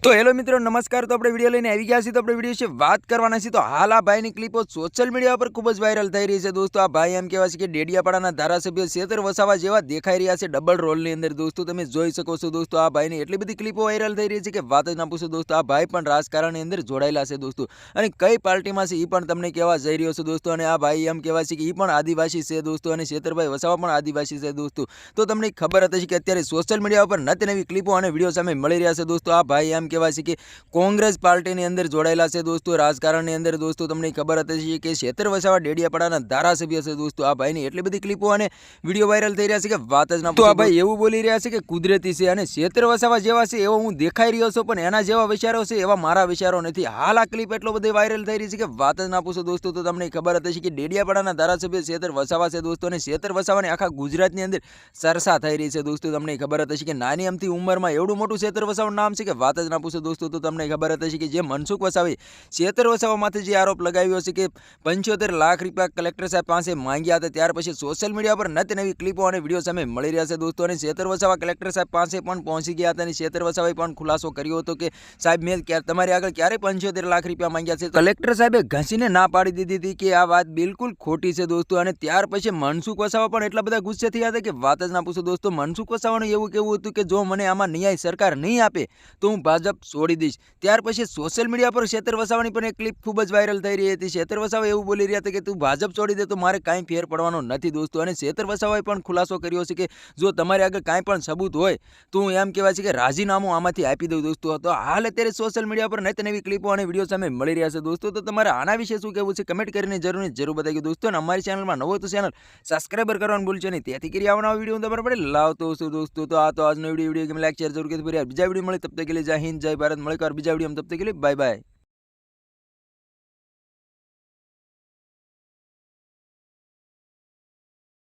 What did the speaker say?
तो हेलो मित्रों नमस्कार। तो अपने विडियो लईने આવી ગયા છીએ। तो अपने विडियो વિશે વાત કરવાના છીએ। તો હાલ આ ભાઈની ક્લિપો સોશિયલ મીડિયા પર ખૂબ જ વાયરલ થઈ રહી છે દોસ્તો। આ ભાઈ એમ કહેવાય છે કે ડેડિયાપાડાના ધારાસભ્ય શેતર વસાવા જેવા દેખાઈ રહ્યા છે ડબલ રોલની અંદર દોસ્તો। તમે જોઈ શકો છો દોસ્તો આ ભાઈની એટલી બધી ક્લિપો વાયરલ થઈ રહી છે કે વાત જ ના પૂછો દોસ્તો। આ ભાઈ પણ રાજકારણની અંદર જોડાયેલા છે દોસ્તો અને કઈ પાર્ટીમાં છે એ પણ તમને કહેવા જઈ રહ્યો છું દોસ્તો। અને આ ભાઈ એમ કહેવાય છે કે એ પણ આદિવાસી છે દોસ્તો અને શેતરભાઈ વસાવા પણ આદિવાસી છે દોસ્તો। તો તમને ખબર હતી કે અત્યારે સોશિયલ મીડિયા પર નત નવી ક્લિપો અને વિડીયો સામે મળી રહ્યા છે દોસ્તો। આ ભાઈ એમ કહેવાય છે કે કોંગ્રેસ પાર્ટીની અંદર જોડાયેલા છે દોસ્તો। રાજકારણની અંદર દોસ્તો તમને ખબર હતી કે શેતર વસાવા ડેડિયાપાડાના ધારાસભ્ય છે દોસ્તો। આ ભાઈની એટલી બધી ક્લિપો અને વિડીયો વાયરલ થઈ રહ્યા છે કે વાત જ ના પૂછો। આ ભાઈ એવું બોલી રહ્યા છે કે કુદરતી છે અને શેતર વસાવા જેવા છે એવો હું દેખાઈ રહ્યો છું પણ એના જેવા વિચારો છે એવા મારા વિચારો નથી। હાલ આ ક્લિપ એટલો બધી વાયરલ થઈ રહી છે કે વાત જ ના પૂછો દોસ્તો। તો તમને ખબર હતી કે ડેડિયાપાડાના ધારાસભ્ય શેતર વસાવા છે દોસ્તો અને શેતર વસાવાને આખા ગુજરાતની અંદર ચર્ચા થઈ રહી છે દોસ્તો। તમને ખબર હતી કે નાની અમથી ઉંમરમાં એવડું મોટું શેતર વસાવાનું નામ છે કે વાત જ ના પૂછો દોસ્તો। તો તમને ખબર હતી કે જે મનસુખ વસાવે શેતર વસાવામાંથી જે આરોપ લગાવ્યો છે કે 75 લાખ રૂપિયા કલેક્ટર સાહેબ પાસે માંગ્યા હતા ત્યાર પછી સોશિયલ મીડિયા પર નત નવી ક્લિપો અને વિડીયો સામે મળી રહ્યા છે દોસ્તો। અને શેતર વસાવા કલેક્ટર સાહેબ પાસે પણ પહોંચી ગયા હતા અને શેતર વસાવાએ પણ ખુલાસો કર્યો હતો કે સાહેબ મેં તમારી આગળ ક્યારે 75 લાખ રૂપિયા માંગ્યા છે। કલેક્ટર સાહેબે ઘસીને ના પાડી દીધી હતી કે આ વાત બિલકુલ ખોટી છે દોસ્તો। અને ત્યાર પછી મનસુખ વસાવા પણ એટલા બધા ગુસ્સે થયા હતા કે વાત જ ના પૂછો દોસ્તો। મનસુખ વસાવાનું એવું કેવું હતું કે જો મને આમાં ન્યાય સરકાર નહીં આપે તો હું ભાજપ છોડી દઈશ। ત્યાર પછી સોશિયલ મીડિયા પર શેતર વસાવાની પણ એક ક્લિપ ખૂબ જ વાયરલ થઈ રહી હતી। શેતર વસાવા એવું બોલી રહ્યા હતા કે તું ભાજપ છોડી દે તો મારે કાંઈ ફેર પડવાનો નથી દોસ્તો। અને શેતર વસાવાએ પણ ખુલાસો કર્યો છે કે જો તમારી આગળ કાંઈ પણ સબૂત હોય તો હું એમ કહેવાય છે કે રાજીનામું આમાંથી આપી દઉં દોસ્તો। તો હાલ અત્યારે સોશિયલ મીડિયા પર નત નવી ક્લિપો અને વિડીયો સામે મળી રહ્યા છે દોસ્તો। તો તમારે આના વિશે શું કહેવું છે કમેન્ટ કરીને જરૂર બતાવી દોસ્તો। અને અમારી ચેનલમાં નવો તો ચેનલ સબસ્ક્રાઈબર કરવાનું ભૂલશો નહીં તેથી કરી આવવાનો વિડીયો હું તમારા માટે લાવતો છું દોસ્તો। તો આ તો આજનો વિડીયો ગમે લાઈક શેર જરૂર કરી બીજા વિડીયો મળે તબ તક કે लिए जय हिंद जय भारत। મળે બીજા વિડીયો તબ તક કે लिए बाय बाय।